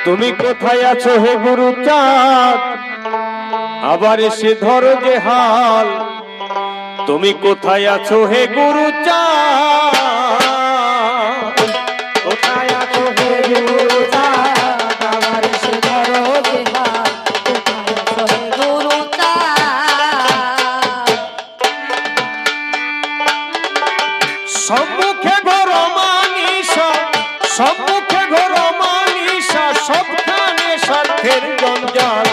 তুমি কোথায় আছো হে গুরু চাঁদ, আবার এসে ধরো যে হাল। তুমি কোথায় আছো হে গুরু চাঁদ, কোথায় আছো হে গুরু চাঁদ, আবার এসে ধরো যে হাল। কোথায় আছো হে গুরু চাঁদ। সম্মুখে ঘোর মানিসা, সম্মুখে ঘোর মানিসা, সবখানে স্বার্থের জঞ্জাল।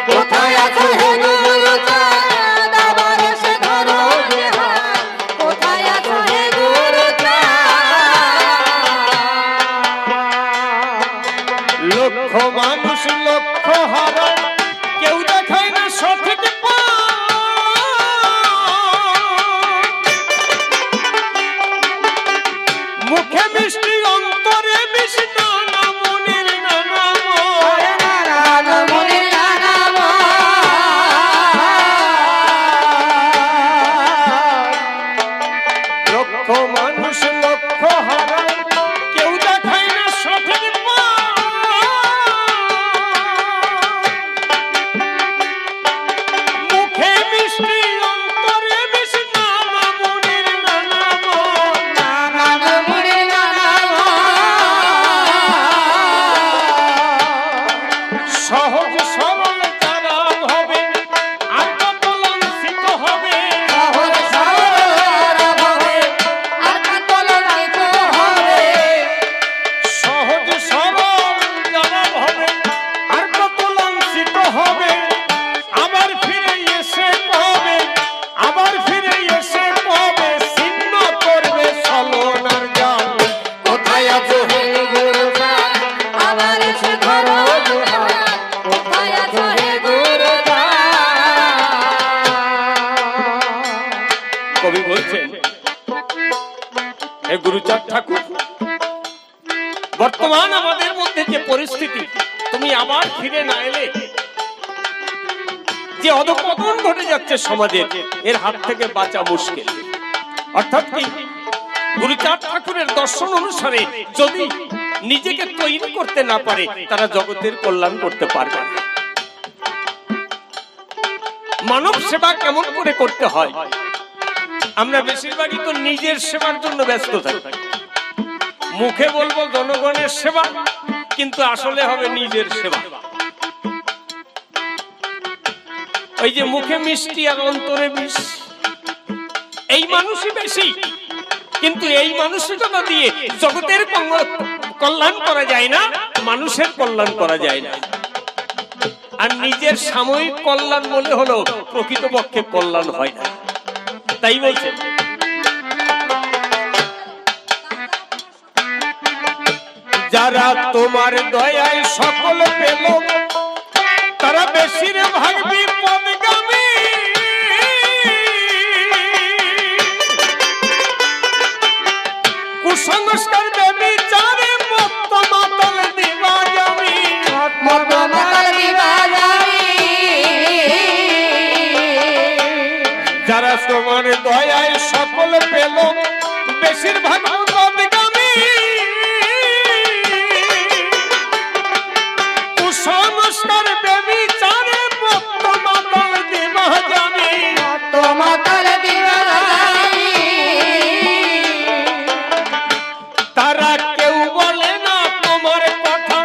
কোথায় আছো হে গুরু চাঁদ, আবার এসে ধরো যে হাল। কোথায় আছো হে গুরু চাঁদ। লক্ষ মানুষ লক্ষ হারায়, কেউ দেখায় না সঠিক মুখে মিষ্টি অন্তরে বিষ, নানা মনের নানা মনের নানা লক্ষ মানুষ লক্ষ হারায়, কেউ দেখায় না সঠিক মুখে মিষ্টি অন্তরে বিষ, নানা মনের নানা মনের নানা সহজ সরল যারা হবে আর কত লাঞ্ছিত হবে। সহজ সরল হবে আর কত লাঞ্ছিত হবে। সহজ সরল যারা হবে আর কত লাঞ্ছিত হবে। আবার ফিরে এসে পাবে, আবার ফিরে এসে পাবে, ছিন্ন করবে ছলনার জাল। কোথায় আছো হে গুরু চাঁদ, আবার এসে ধরো যে হাল। কোথায় আছো হে গুরু চাঁদ। কবি বলছেন, হে গুরুচাঁদ ঠাকুর, বর্তমান আমাদের মধ্যে যে পরিস্থিতি, তুমি আবার ফিরে না এলে যে অধঃপতন ঘটে যাচ্ছে সমাজের, এর হাত থেকে বাঁচা মুশকিল। অর্থাৎ কি, গুরুচাঁদ ঠাকুরের দর্শন অনুসারে যদি নিজেকে তৈরি করতে না পারে, তারা জগতের কল্যাণ করতে পারবে না। মানব সেবা কেমন করে করতে হয়, আমরা বেশিরভাগই তো নিজের সেবার জন্য ব্যস্ত থাকি। মুখে বলবো জনগণের সেবা, কিন্তু আসলে হবে নিজের সেবা। ওই যে মুখে মিষ্টি আর অন্তরে বিষ, এই মানুষই বেশি, কিন্তু এই মানসিকতা দিয়ে জগতের কল্যাণ করা যায় না, মানুষের কল্যাণ করা যায় না। আর নিজের সাময়িক কল্যাণ মনে হলো প্রকৃতপক্ষে কল্যাণ হয় না। তাই বলছে, যারা তোমার দয়ায় সকল পেল, তারা বেশিরভাগ বিপদগামী। কুসংস্কার ব্যভিচারে মত্ত মাতাল দিবাজামি, মত মাতাল দিবাজামি। যারা তোমার দয়ায় সকল পেল, বেশিরভাগ বিপদগামী। কুসংস্কার ব্যভিচারে মত্ত মাতাল দিবাজামি, মত মাতাল দিবাজামি। তারা কেউ বলে না তোমার কথা,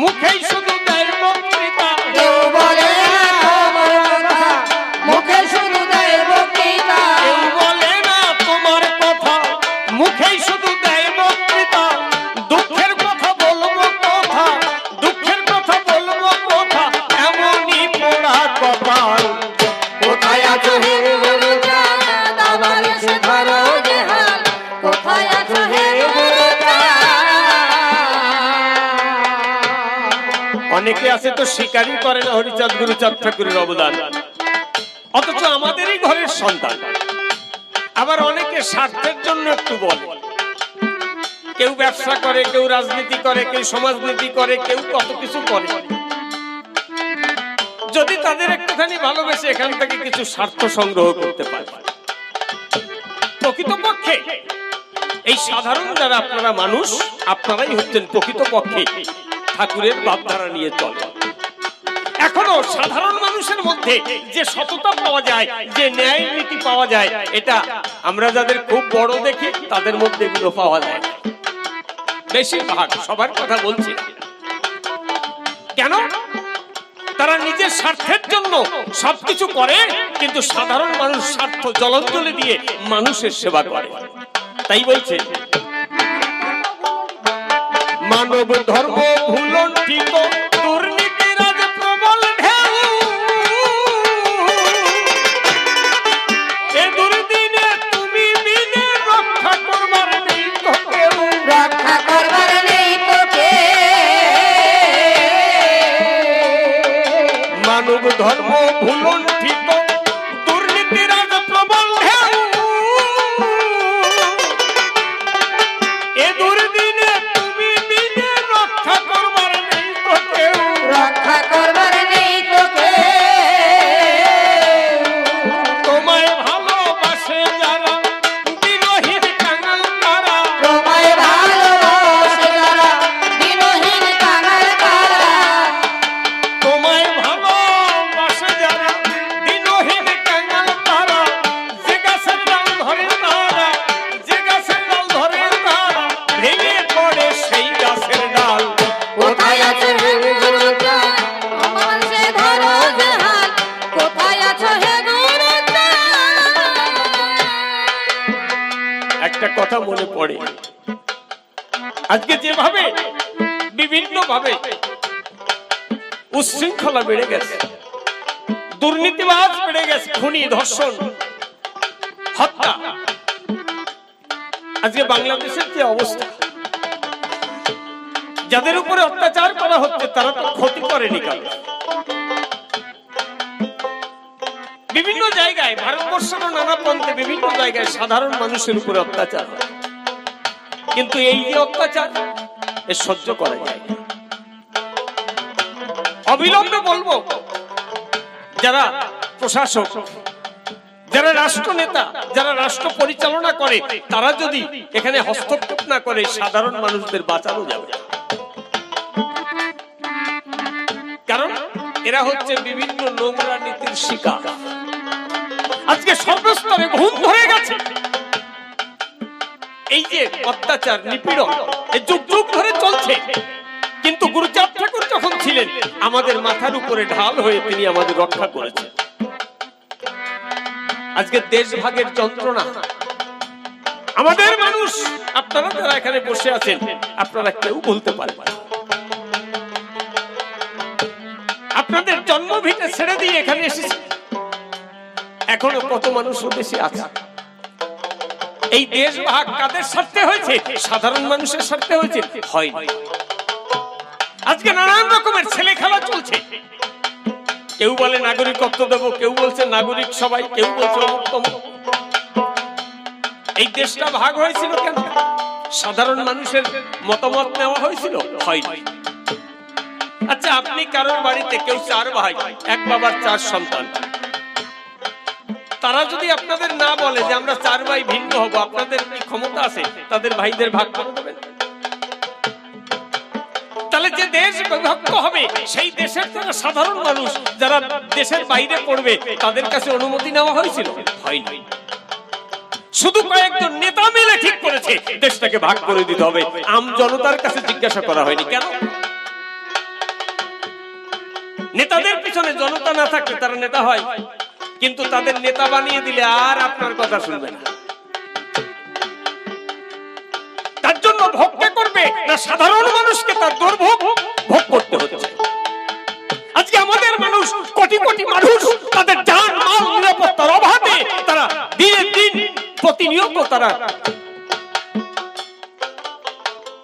মুখেই শুধু দেয় বক্তৃতা। কেউ বলে না তোমার কথা, মুখে শুধু দেয় বক্তৃতা। কেউ বলে না তোমার কথা, মুখেই শুধু দেয় বক্তৃতা। দুঃখের কথা বলবো কথা, দুঃখের কথা বলবো কথা, এমনই পোড়া কপাল। কোথায় আছো হে গুরু চাঁদ, আবার এসে ধরো যে হাল। কোথায় আছো হে গুরু চাঁদ। অনেকে আছে তো স্বীকারই করে না হরিচাঁদ গুরুচাঁদ ঠাকুরের অবদান, অথচ আমাদেরই ঘরের সন্তান। আবার অনেকে স্বার্থের জন্য একটু বলে, কেউ ব্যবসা করে, কেউ রাজনীতি করে, কেউ সমাজনীতি করে, কেউ কত কিছু করে। যদি তাদের একটুখানি ভালোবেসে এখান থেকে কিছু স্বার্থ সংগ্রহ করতে পারে, প্রকৃতপক্ষে এই সাধারণ যারা আপনারা মানুষ, আপনারাই হচ্ছেন প্রকৃতপক্ষে ঠাকুরের ভাবধারা নিয়ে চলে। এখনো সাধারণ মানুষের মধ্যে যে সততা পাওয়া যায়, যে ন্যায় নীতি পাওয়া যায়, এটা আমরা যাদের খুব বড় দেখি তাদের মধ্যে এগুলো পাওয়া যায়। বেশিরভাগ, সবার কথা বলছি না। কেন? তারা নিজের স্বার্থের জন্য সবকিছু করে, কিন্তু সাধারণ মানুষ স্বার্থ জলাঞ্জলি দিয়ে মানুষের সেবা করে। তাই বলছে, মানব ধর্ম ভুলন ঠিক, দুর্নীতির আজ প্রবল ঢেউ, এ দুর্দিনে তুমি বিনে রক্ষা করবার নেই তো কেউ, রক্ষা করবার নেই তো কে। মানব ধর্ম ভুলন ঠিক, দুর্নীতির আজ প্রবল ঢেউ, এ দুর্দিনে তুমি বিনে রক্ষা করবার নেই তো কেউ, রক্ষা করবার নেই তো কে। তোমায় ভালোবাসে যারা দিনহীন কাঙাল তারা, তোমায় ভালোবাসে যারা দিনহীন কাঙাল তারা, তোমায় ভালোবাসে যারা দিনহীন কাঙাল তারা, যে গাছের ডাল ধরে তারা, যে গাছের ডাল ধরে তারা, ভেঙে পড়ে সেই গাছের ডাল। কোথায় আছে হে গুরুজন আমার সে ধরো যে হাত, কোথায় আছো হে গুরুজন। একটা কথা মনে পড়ে, আজকে যেভাবে বিভিন্ন ভাবে উচ্ছৃঙ্খলা বেড়ে গেছে, দুর্নীতিবাজ বেড়ে গেছে, খুনি, ধর্ষণ, হত্যা, আজকে বাংলাদেশের যে অবস্থা, যাদের উপরে অত্যাচার করা হচ্ছে তারা তো ক্ষতি করেনি কারো। বিভিন্ন জায়গায়, ভারতবর্ষের নানা প্রান্তে বিভিন্ন জায়গায় সাধারণ মানুষের উপরে অত্যাচার হয়, কিন্তু এই যে অত্যাচার, এ সহ্য করা যায় না। অবিলম্বে বলবো, যারা প্রশাসক, যারা রাষ্ট্রনেতা, যারা রাষ্ট্র পরিচালনা করে, তারা যদি এখানে হস্তক্ষেপ না করে সাধারণ মানুষদের বাঁচানো যাবে। কারণ এরা হচ্ছে বিভিন্ন নোংরা নীতির শিকার। আজকে সর্বস্তরে ঘুম ধরে গেছে। এই যে অত্যাচার, নিপীড়ন, এই যুগ যুগ ধরে চলছে, কিন্তু গুরুচাঁদ ঠাকুর যখন ছিলেন আমাদের মাথার উপরে ঢাল হয়ে তিনি আমাদের রক্ষা করেছেন। আজকে দেশভাগের যন্ত্রণা, আমাদের মানুষ, আপনারা যারা এখানে বসে আছেন, আপনারা কেউ বলতে পারবেন না। আপনাদের জন্মভিটে ছেড়ে দিয়ে এখানে এসেছে, এখনো কত মানুষ দেশে আছে। এই দেশ ভাগ কাদের স্বার্থে হয়েছে? সাধারণ মানুষের স্বার্থে হয়েছে? হয়নি। আজকে নানান রকমের ছেলে খেলা চলছে। কেউ বলে নাগরিকত্ব দেব, কেউ বলছে নাগরিক সবাই, কেউ বলছে অমুক তমুক। এই দেশটা ভাগ হয়েছিল কেন? সাধারণ মানুষের মতামত নেওয়া হয়েছিল? হয়নি। আচ্ছা, আপনি কারোর বাড়িতে, কেউ 4 ভাই, এক বাবার 4 সন্তান, তারা যদি আপনাদের না বলে যে আমরা 4 ভাই ভিন্ন হব, আপনাদের কি ক্ষমতা আছে তাদের ভাইদের ভাগ করে দেবেন? তাহলে যে দেশ বিভক্ত হবে, সেই দেশের যারা সাধারণ মানুষ, যারা দেশের বাইরে পড়বে, তাদের কাছে অনুমতি নেওয়া হয়েছিল? হয়নি। শুধু কয়েকজন নেতা মিলে ঠিক করেছে দেশটাকে ভাগ করে দিতে হবে, আম জনতার কাছে জিজ্ঞাসা করা হয়নি। কেন? নেতাদের পিছনে জনতা না থাকলে তারা নেতা হয়, কিন্তু তাদের নেতা বানিয়ে দিলে আর আপনার কথা শুনবে না। তার জন্য ভোগ কে করবে? না সাধারণ মানুষকে তার দুর্ভোগ ভোগ করতে হচ্ছে। আজকে আমাদের মানুষ, কোটি কোটি মানুষ, তাদের জান মাল নিরাপত্তার অভাবে তারা দিনের দিন প্রতিনিয়ত তারা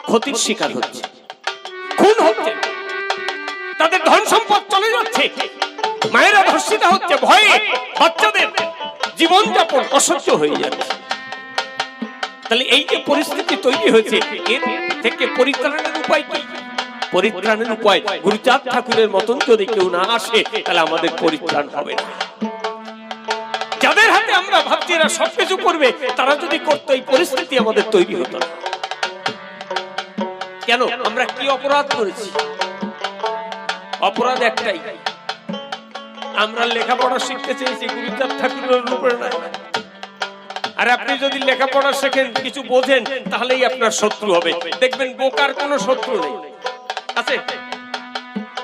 ক্ষতির শিকার হচ্ছে, খুন হচ্ছে, তাদের ধন সম্পদ চলে যাচ্ছে, মায়েরা ধর্ষিতা হচ্ছে, ভয়ে বাচ্চাদের জীবনযাপন অসহ্য হয়ে যাচ্ছে। তাহলে এই যে পরিস্থিতি তৈরি হয়েছে, এর থেকে পরিত্রাণের উপায় কি? পরিত্রাণের উপায় গুরুচাঁদ ঠাকুরের মতন যদি কেউ না আসে, তাহলে আমাদের পরিত্রাণ হবে না। যাদের হাতে আমরা ভাবছি এরা সবকিছু করবে, তারা যদি করতো, এই পরিস্থিতি আমাদের তৈরি হতো না। কেন? আমরা কি অপরাধ করেছি? অপরাধ একটাই, আমরা লেখাপড়া শিখতে চেয়েছি গুরুচাঁদ ঠাকুরের রূপের নয়। আর আপনি যদি লেখাপড়া শেখেন, কিছু বোঝেন, তাহলেই আপনার শত্রু হবে। দেখবেন বোকার কোনো শত্রু নেই, আছে?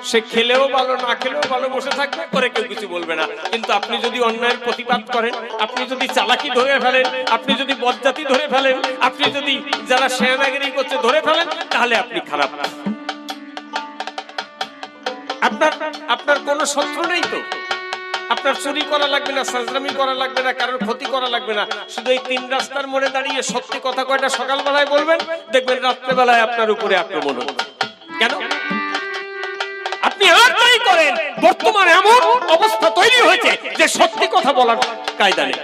সে খেলেও ভালো, না খেলেও ভালো, বসে থাকবে, করে কেউ কিছু বলবে না। কিন্তু আপনি যদি অন্যায়ের প্রতিবাদ করেন, আপনি যদি চালাকি ধরে ফেলেন, আপনি যদি বজ্জাতি ধরে ফেলেন, আপনি যদি যারা শেয়ানাগিরি করছে ধরে ফেলেন, তাহলে আপনি খারাপ। আপনার কোনো শত্রু নেই তো। আপনার চুরি করা লাগবে না, সাজরামি করা লাগবে না, কারোর ক্ষতি করা লাগবে না। শুধু এই তিন রাস্তার মোড়ে দাঁড়িয়ে সত্যি কথা কয়টা সকালবেলায় বলবেন, দেখবেন রাত্রেবেলায় আপনার উপরে আক্রমণ হবে। কেন? আপনি আর তাই করেন। বর্তমান এমন অবস্থা তৈরি হয়েছে যে সত্যি কথা বলার কায়দা নেই।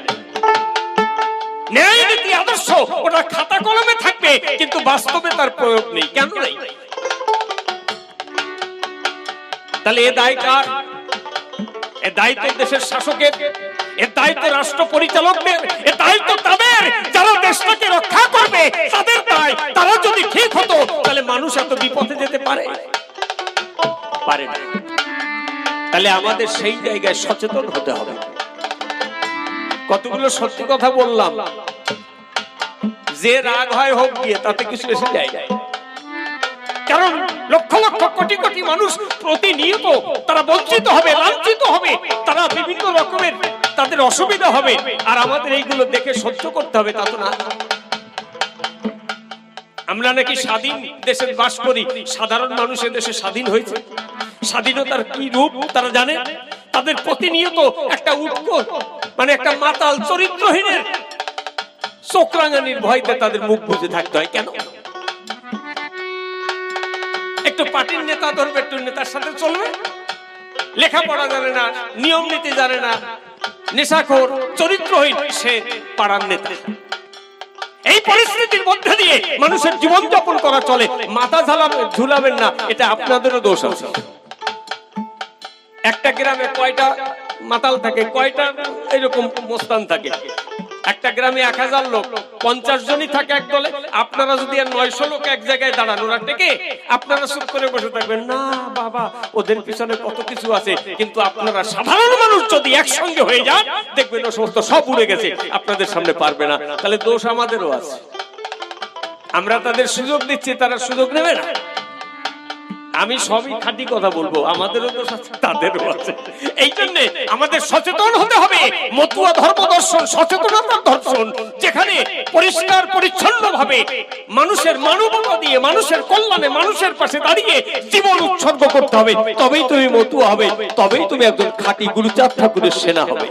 ন্যায় নীতি আদর্শ ওটা খাতা কলমে থাকবে, কিন্তু বাস্তবে তার প্রয়োগ নেই। কেন নেই? তাহলে এ দায় কার? এ দায়িত্ব দেশের শাসকের, এ দায়িত্ব রাষ্ট্র পরিচালকদের, এ দায়িত্ব তাদের যারা দেশটাকে রক্ষা করবে, তাদের দায়। তারা যদি ঠিক হতো, তাহলে মানুষ এত বিপদে যেতে পারে না। তাহলে আমাদের সেই জায়গায় সচেতন হতে হবে। কতগুলো সত্যি কথা বললাম, যে রাগ হয় হোক গিয়ে, তাতে কিছু এসে যায়। কারণ লক্ষ লক্ষ কোটি কোটি মানুষ প্রতিনিয়ত তারা বঞ্চিত হবে, লাঞ্ছিত হবে, তারা বিভিন্ন রকমের তাদের অসুবিধা হবে, আর আমাদের এইগুলো দেখে সহ্য করতে হবে, তা তো না। আমরা নাকি স্বাধীন দেশে বাস করি, সাধারণ মানুষের দেশে স্বাধীন হয়েছে। স্বাধীনতার কি রূপ তারা জানে? তাদের প্রতিনিয়ত একটা মানে একটা মাতাল চরিত্রহীনের চোখ রাঙানির ভয়তে তাদের মুখ বুজে থাকতে হয়। কেন? একটু পার্টির নেতা ধরবে, একটু নেতার সাথে চলবে, লেখাপড়া জানে না, নিয়ম নীতি জানে না, নেশাখোর, চরিত্রহীন, সে পাড়ার নেতা। এই পরিস্থিতির মধ্যে দিয়ে মানুষের জীবন যাপন করা চলে। মাথা ঝুলাবেন না, এটা আপনাদেরও দোষ আছে। একটা গ্রামে কয়টা মাতাল থাকে, কয়টা এরকম মোস্তান থাকে? একটা গ্রামে 1000 লোক, 50 জনই থাকে এক দলে। আপনারা যদি 900 লোক এক জায়গায় দাঁড়ান, ওরা টেকে, আপনারা চুপ করে বসে থাকবেন, না বাবা ওদের পিছনে কত কিছু আছে। কিন্তু আপনারা সাধারণ মানুষ যদি একসঙ্গে হয়ে যান, দেখবেন ও সমস্ত সব উড়ে গেছে, আপনাদের সামনে পারবে না। তাহলে দোষ আমাদেরও আছে। আমরা তাদের সুযোগ দিচ্ছি, তারা সুযোগ নেবে না। আমি সবই খাঁটি কথা বলবো, আমাদেরও দোষ আছে, তাদেরও আছে। এই জন্য আমাদের সচেতন হতে হবে। মতুয়া ধর্ম দর্শন সচেতনতার দর্শন, যেখানে পরিষ্কার পরিচ্ছন্ন ভাবে মানুষের মানবতা দিয়ে, মানুষের কল্যাণে, মানুষের পাশে দাঁড়িয়ে জীবন উৎসর্গ করতে হবে। তবেই তুমি মতুয়া হবে, তবেই তুমি একজন খাঁটি গুরুচাঁদ ঠাকুরের সেনা হবে।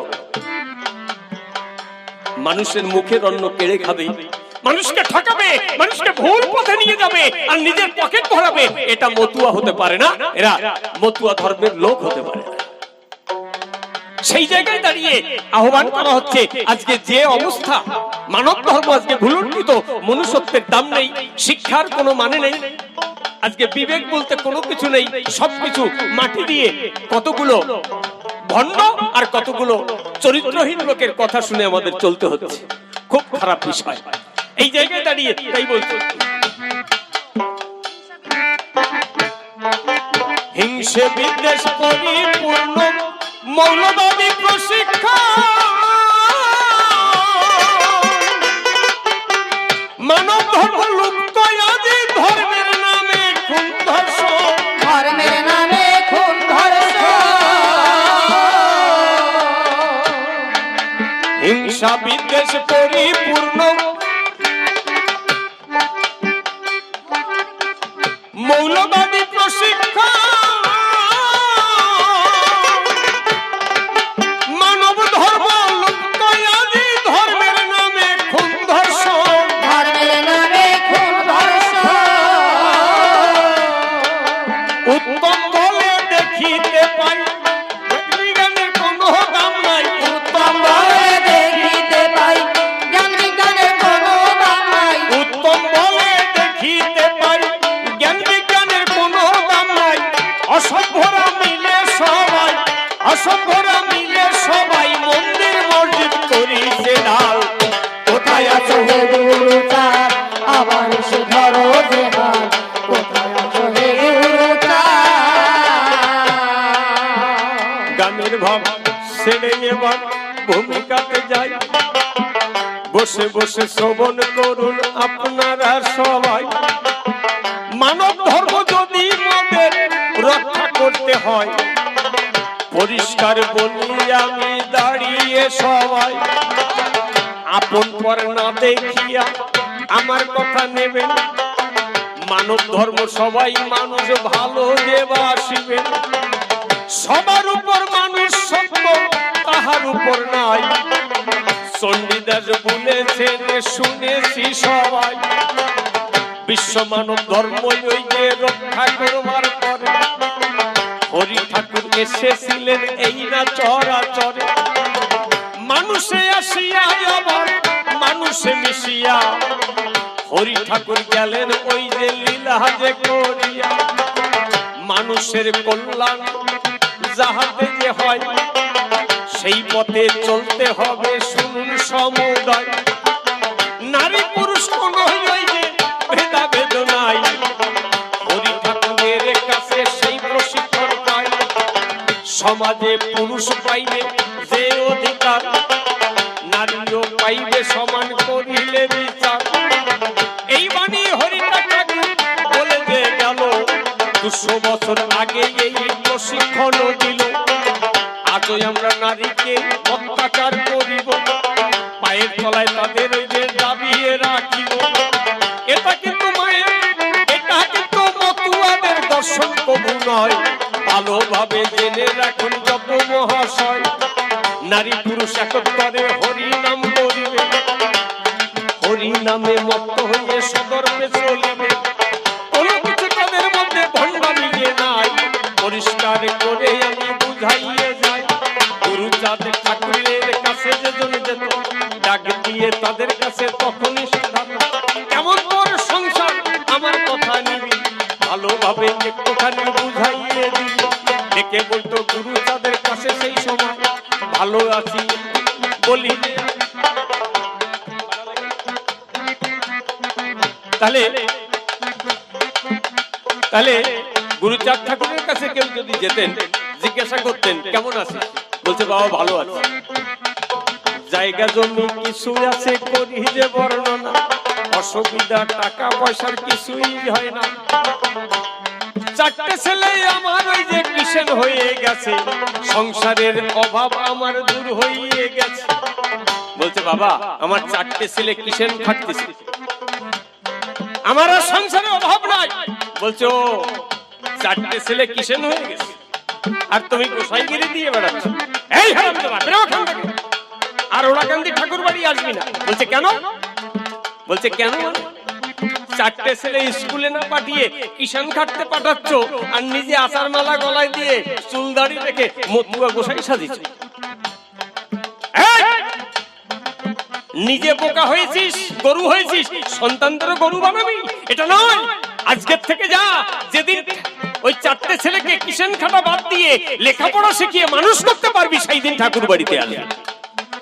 মানুষের মুখের অন্ন কেড়ে খাবে, মানুষকে ঠকাবে, মানুষকে ভুল পথে নিয়ে যাবে, আর নিজের পকেট ভরাবে, এটা মতুয়া হতে পারে না। এরা মতুয়া ধর্মের লোক হতে পারে না। সেই জায়গায় দাঁড়িয়ে আহ্বান করা হচ্ছে, আজকে যে অবস্থা, মানব ধর্ম আজকে ভুলুণ্ঠিত, মনুষ্যত্বের দাম নেই, শিক্ষার কোনো মানে নেই, আজকে বিবেক বলতে কোনো কিছু নেই, সবকিছু মাটি দিয়ে কতগুলো ভণ্ড আর কতগুলো চরিত্রহীন লোকের কথা শুনে আমাদের চলতে হচ্ছে। খুব খারাপ বিষয়। এই জায়গায় দাঁড়িয়ে তাই বলছে, হিংসে বিদ্বেষ পরিপূর্ণ মৌলবাদী প্রশিক্ষণ, মানব ধর্ম লুপ্ত, আদি ধর্মের নামে খুন ধর্ষণ, ধর্মের নামে খুন ধর্ষণ, হিংসা বিদ্বেষ পরিপূর্ণ মৌলবাদী প্রশিক্ষণ, মানব ধর্ম লুপ্ত, আদি ধর্মের নামে খুন ধর্ষণ, ধর্মের নামে খুন ধর্ষণ, উত্তম বলে দেখিতে পাই, বিজ্ঞানের কোনো দাম নাই, উত্তম বলে দেখিতে পাই, জ্ঞান বিজ্ঞানের কোনো দাম নাই, উত্তম বলে দেখিতে পাই, জ্ঞান বিজ্ঞানের কোনো দাম নাই, অসভ্যরা মিলে সবাই, অসভ্যরা মিলে সবাই মন্দির মসজিদ করিছে ঢাল, কোথায় আছো হে গুরুচাঁদ আবার সে ধরো যে হাত, কোথায় আছো হে গুরুচাঁদ? ভাব ছেড়ে এবার ভূমিকাতে যাই। বসে বসে শ্রবণ করুন আপনারা সবাই। মানব ধর্ম যদি মোদের রক্ষা করতে হয়, পরিষ্কার বলি আমি দাঁড়িয়ে সবাই, আপন পর না দেখিয়া আমার কথা নেবেন। মানব ধর্ম সবাই মানুষ ভালো দেবাসিবেন। সবার উপর মানুষ সত্য, তাহার উপর নাই। চণ্ডীদাস বলেছেন শুনেছি সবাই। বিশ্ব মানব ধর্ম ওই যে রক্ষা করবার পরে হরি ঠাকুর এসেছিলেন এই না চরাচরে। মানুষে আসিয়া আবার মানুষে মিশিয়া হরি ঠাকুর গেলেন ওই যে লীলা যে করিয়া। মানুষের কল্যাণ যাহাতে যে হয়, সেই পথে চলতে হবে শুনুন সমুদয়। নারী পুরুষ কোন ওই যে ভেদাভেদ নাই, হরি ঠাকুরের কাছে সেই প্রশিক্ষণ পায়। সমাজে পুরুষ পাইবে যে অধিকার, নারীও পাইবে সমান করিলে বিচার। এই বাণী হরি ঠাকুর বলে যে গেল 200 বছর আগে এই প্রশিক্ষণ দিল। আজও আমরা নারীকে অত্যাচার করিব, পায়ের তলায় তাদের ওই যে দাবিয়ে রাখিব। এটা কিন্তু মায়ের, এটা কিন্তু মতুয়াদের দর্শন কবু নয়। ভালোভাবে জেনে রাখুন যত মহাশয়, নারী পুরুষ একত্রে হরি নাম করিবে, হরি নামে মত্ত হয়ে সদর্পে চলিবে। কোন কিছু তাদের মধ্যে ভণ্ডামি নাই, পরিষ্কার করে আমি বুঝাইয়ে যাই। গুরুচাঁদ ঠাকুরের কাছে যেজন যেত, ডাক দিয়ে তাদের কাছে তখনই সাধারণ। কেমন তোর সংসার আমার কথা নিবি, ভালোভাবে একটুখানি বুঝাইয়ে দিবি। ডেকে বলতো গুরুচাঁদের কাছে সেই সময়, ভালো আছি বলি। তাহলে তাহলে গুরুচাঁদ ঠাকুরের কাছে কেউ যদি যেতেন, জিজ্ঞাসা করতেন কেমন আছে, বলছে বাবা ভালো আছে। জায়গা জমি কিছু আছে করি যে বর্ণনা, অসুবিধা টাকা পয়সার কিছুই হয় না। 4টে ছেলে আমার ওই যে কিষেন হয়ে গেছে, সংসারের অভাব আমার দূর হয়ে গেছে। বলছে বাবা আমার 4টে ছেলে কিষেন খাটতেছে, আমার আর সংসারে অভাব নাই। বলছে ও 4টে ছেলে কিষেন হয়ে গেছে আর তুমি গোসাইগিরি দিয়ে বেড়াচ্ছ, এই হারামজাদা বেরো এখান থেকে, আর ওরাকান্দি ঠাকুর বাড়ি আসবি না। বলছে কেন? বলছে কেন 4টে ছেলে স্কুলে না পাঠিয়ে কিষান খাটতে পাঠাচ্ছ, আর নিজে আচার মালা গলায় দিয়ে চুল দাড়ি রেখে মতুয়া গোসাই সাজিছ। নিজে বোকা হয়েছিস, গরু হয়েছিস, সন্তানদেরও গরু বানাবি? এটা নয়। আজকের থেকে যা, যেদিন ওই 4টে ছেলেকে কিষান খাটা বাদ দিয়ে লেখাপড়া শিখিয়ে মানুষ করতে পারবি, সেই দিন ঠাকুর বাড়িতে আসবি।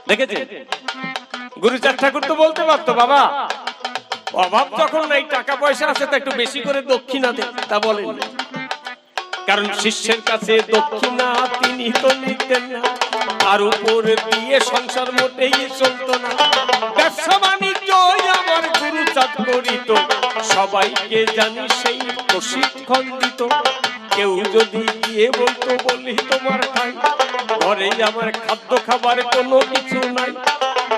দেখেছেন গুরুচাঁদ ঠাকুর তো বলতে পারতো বাবা অভাব যখন নাই, টাকা পয়সা আছে তো একটু বেশি করে দক্ষিণা দে, তা বলেন। কারণ শিষ্যের কাছে দক্ষিণা তিনি তো নিতেন না, আর উপর দিয়ে সংসার মোটেই চলতো না। ব্যবসা বাণিজ্য আমার গুরুচাঁদ করিত, সবাইকে জানি সেই প্রশিক্ষণ দিত। কেউ যদি গিয়ে বলতো বলি তোমার খাই, ঘরে আমার খাদ্য খাবার কোনো কিছু নাই,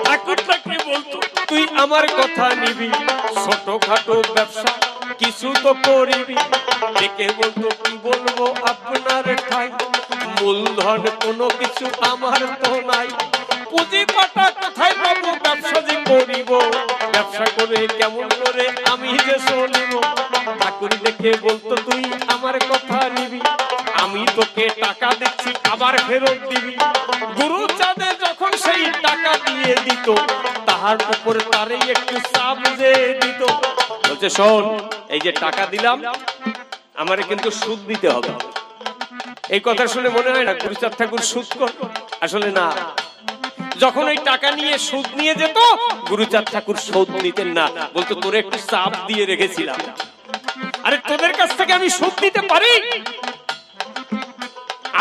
ঠাকুরটাকে বলতো তুই আমার কথা নিবি, ছোটখাটো ব্যবসা কিছু তো করিবি। ডেকে বলতো কি বলবো আপনার ঠাই, মূলধন কোনো কিছু আমার তো নাই, পুঁজি পাটা কোথায় পাবো, ব্যবসা যে করিব, ব্যবসা করে কেমন করে আমি যে চলিব। ঠাকুর দেখে বলতো তুই আমার কথা নিবি, আমি তোকে টাকা দিচ্ছি আবার ফেরত দিবি। গুরুচাঁদে যখন সেই টাকা দিয়ে দিত, তাহার উপর তারই একটু চাপ যে দিত। বলছে শোন, এই যে টাকা দিলাম আমারে কিন্তু সুদ দিতে হবে। এই কথা শুনে মনে হয় না গুরুচাঁদ ঠাকুর সুদ কর, আসলে না। যখন ওই টাকা নিয়ে সুদ নিয়ে যেত, গুরুচাঁদ ঠাকুর সুদ নিতেন না, বলতো তোরে একটু চাপ দিয়ে রেখেছিলাম, আরে তোদের কাছ থেকে আমি সুদ দিতে পারি,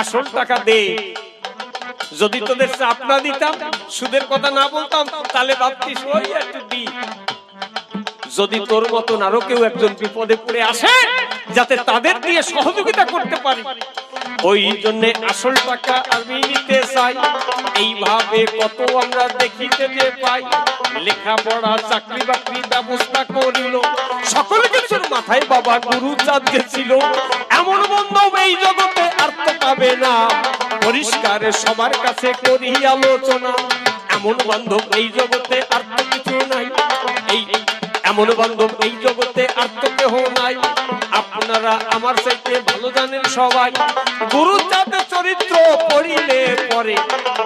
আসল টাকা দে। যদি তোদের চাপ না দিতাম, সুদের কথা না বলতাম, তাহলে ভাবতিস ওই একটু দি। যদি তোর মতন আরো কেউ একজন বিপদে পড়ে আসে, যাতে তাদের দিয়ে সহযোগিতা করতে পারি, ওই জন্য আসল টাকা আমি নিতে চাই। এইভাবে কত আমরা দেখিতে যে পাই, লেখাপড়া চাকরি বাকরি ব্যবস্থা করিল, সকল কিছুর মাথায় বাবা গুরুচাঁদ গেছিল। এমন বান্ধব এই জগতে আর তো পাবে না, পরিষ্কার সবার কাছে করি আলোচনা। এমন বান্ধব এই জগতে আর তো কিছু নাই, এই এমন বান্ধব এই জগতে আর তো কেহ নাই। আপনারা আমার চাইতে ভালো জানেন সবাই, গুরুচাঁদের চরিত্র পড়িলে পরে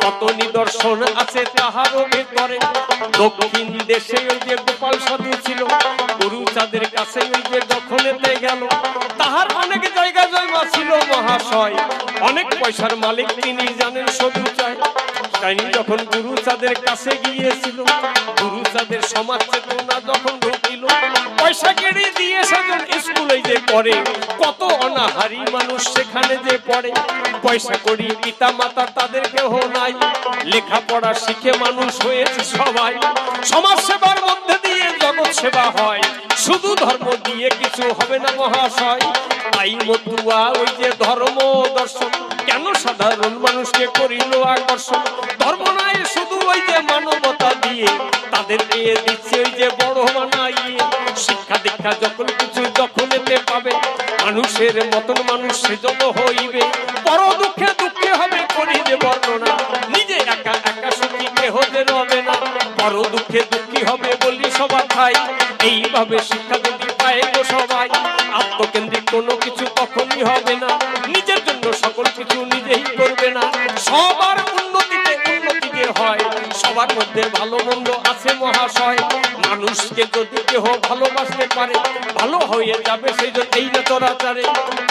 কত নিদর্শন আছে তাহারও ভেতরে। দক্ষিণ দেশে ওই যে গোপাল সাধু ছিল, গুরুচাঁদের কাছে ওই যে দখলেতে গেল, তাহার অনেক জায়গা জমা ছিল মহাশয়, অনেক পয়সার মালিক তিনি জানেন সদু চায়। তাই যখন গুরুচাঁদের কাছে গিয়েছিল, গুরুচাঁদের সমাজ চেতনা যখন ঢুকিল, পয়সা কেড়ে দিয়ে সেজন স্কুলে যে পড়ে, কত অনাহারী মানুষ সেখানে যে পড়ে। পয়সা করি পিতা মাতা তাদের কেহ নাই, লেখাপড়া শিখে মানুষ হয়েছে সবাই। সমাজ সেবার মধ্যে দিয়ে জগৎ সেবা হয়, শুধু ধর্ম দিয়ে কিছু হবে না মহাশয়। তাই মতুয়া ওই যে ধর্ম দর্শন, কেন সাধারণ মানুষকে করিল আকর্ষণ। ধর্ম নাই শুধু ওই যে মানবতা দিয়ে, তাদেরকে দিচ্ছে ওই যে বড় বানাইয়ে। শিক্ষা দীক্ষা যখন কিছু যখন এতে পাবে, মানুষের মতন মানুষ সেজন্য হইবে। বড় দুঃখে দুঃখে হবে করি যে বর্ণনা, নিজে একা একা সুখী কেহ যে রবে না। বড় দুঃখে দুঃখী হবে বলি সবার খাই, এইভাবে শিক্ষা যদি পায় গো সবাই, আত্মকেন্দ্রিক কোনো কিছু কখনই হবে না। নিজের জন্য সকল কিছু নিজেই করবে না। সবার উন্নতিতে উন্নতি যে হয়, সবার মধ্যে ভালো মন্দ আছে মহাশয়। মানুষকে যদি কেহ ভালোবাসতে পারে, ভালো হয়ে যাবে সেই জন্য এই না চরাচারে।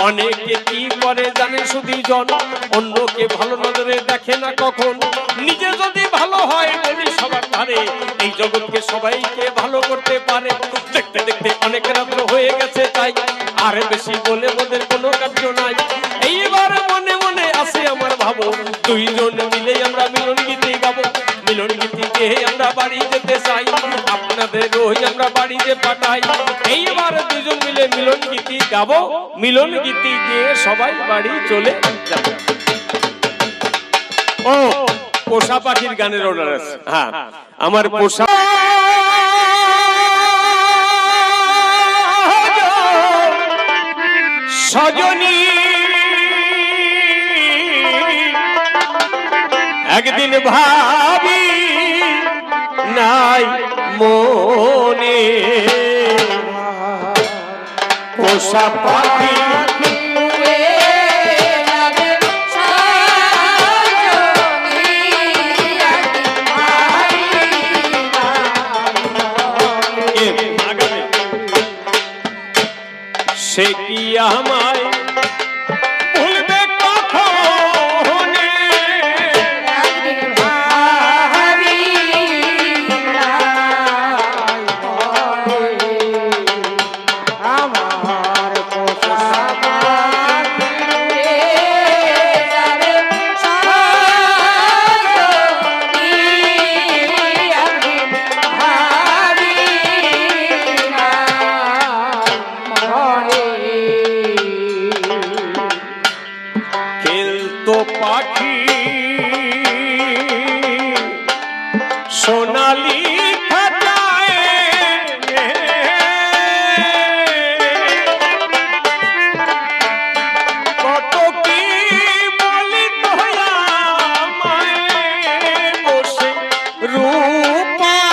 অনেকে কি করে জানে শুধু জন, অন্যকে ভালো নজরে দেখে না কখন। নিজে যদি ভালো হয় বলি সবার ধারে, এই জগৎকে সবাইকে ভালো করতে পারে। দেখতে দেখতে অনেক রাত্র হয়ে গেছে, তাই আর বেশি বলে ওদের কোনো কার্য নাই। এইবার মনে মনে আসে আমার ভাবো, দুইজন মিলে আমরা মিলন গীতি গাবো। মিলন গীতি গেয়ে আমরা বাড়ি যেতে চাই, আপনাদের ওই আমরা বাড়িতে পাঠাই। এইবার দুজন মিলে মিলন গীতি গাবো, মিলন গীতি গিয়ে সবাই বাড়ি চলে যাবো। ও পোষা পাখির গানের অর্ডার আছে। হ্যাঁ, আমার পোষা সজনী একদিন ভাবি নাই মনে, পোষা পাখি সে কি আমায় ভুলবে কখনে, আমার পোষা পাখি যাবে সাজনি, একদিন ভাবি খেলতো পাখি সোনালি খাতায়, কত কি বলি তোয়া মায়ে বসে রূপারি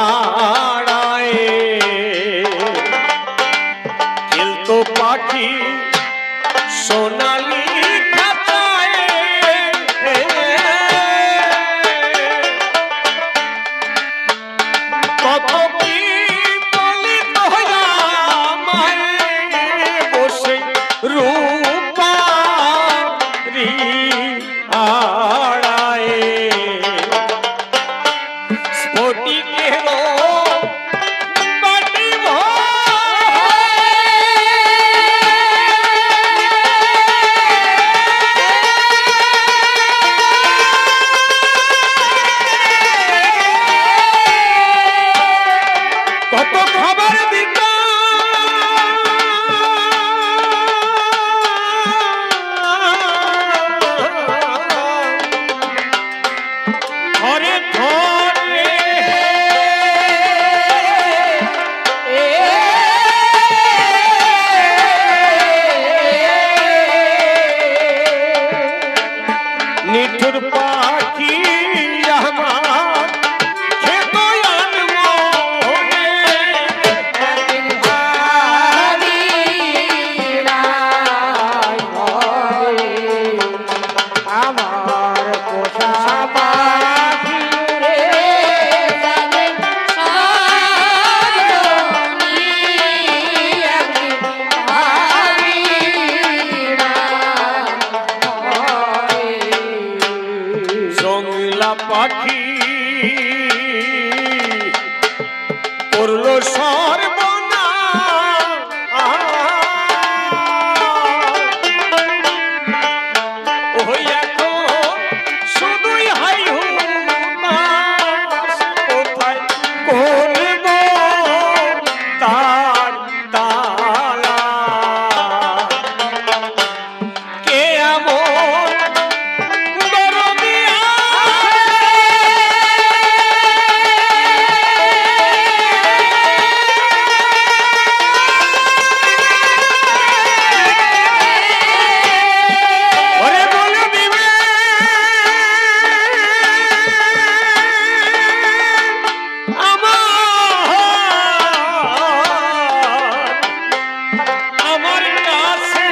আড়ায়। খেলতো পাখি সোনালি খাতায়, কত কি বলি তোয়া মায়ে বসে রূপারি আড়ায়। স্ফটিকেরও বাটি ভরে করলো সর্বনাশ ওই এখন শুধুই হাই হুতাশ কোথায় করব তার তালা কে এমন দরদি ওরে বলে দিবে আমার কাছে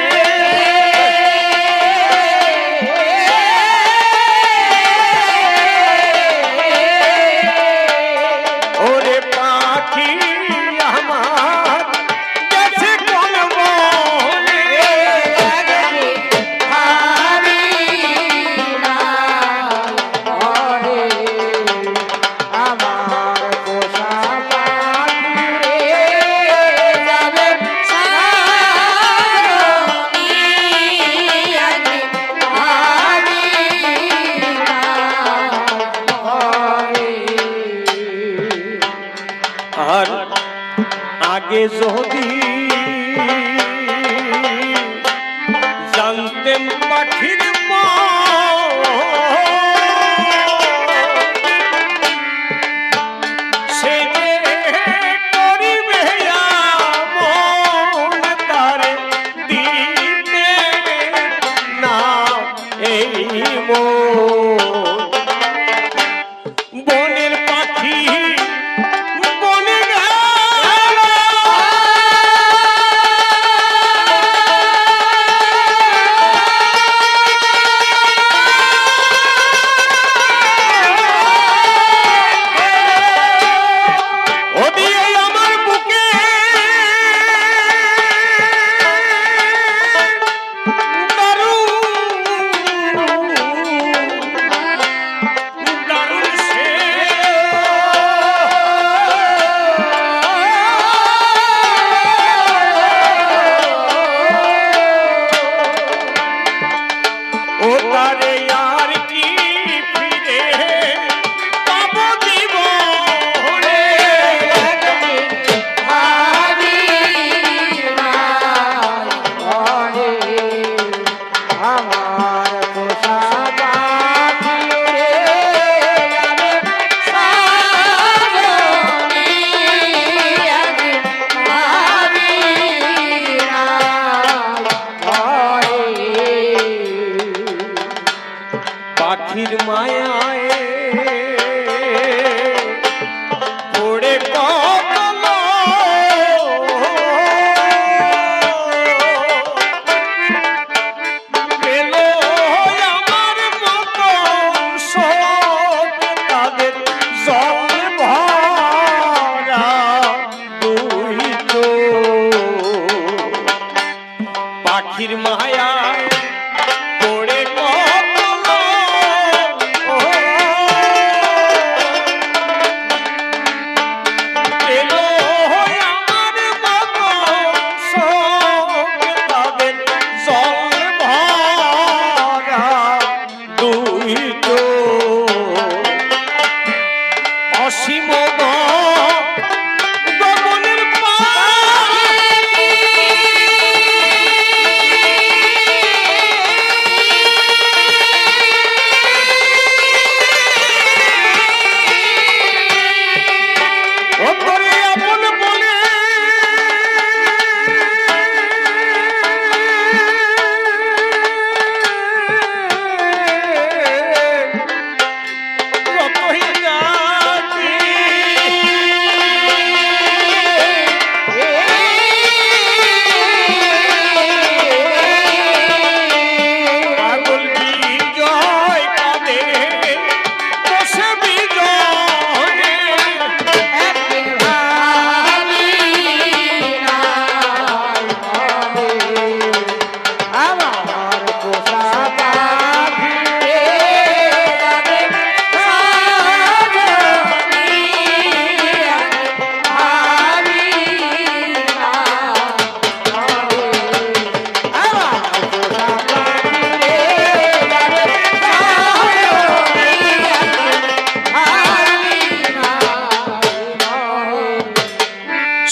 ওরে পাখি আমার গেছে কোন বনে আমার পোষা পাখি যাবে আর আগে যদি জানতেম পাখির সে করিবে আমন তারে দিতে না এই বনের পাখি বনে গেল ও দিয়ে আমার বুকে দারুণ সে ও তারে আর কি ফিরে পাব জীবনে আমার পোষা পাখি যাবে পাখির মায়ায় পড়ে কতল পেল আমার মতো শোক তাদের জল ভরা দুই চোখ পাখির মায়ায় পড়ে কতল পেল আমার মতো শোক তাদের জল ভরা দুই চোখ অসীম গগনের পাখি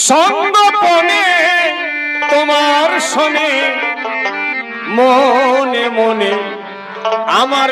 সঙ্গপনে তোমার শোনে মনে মনে আমার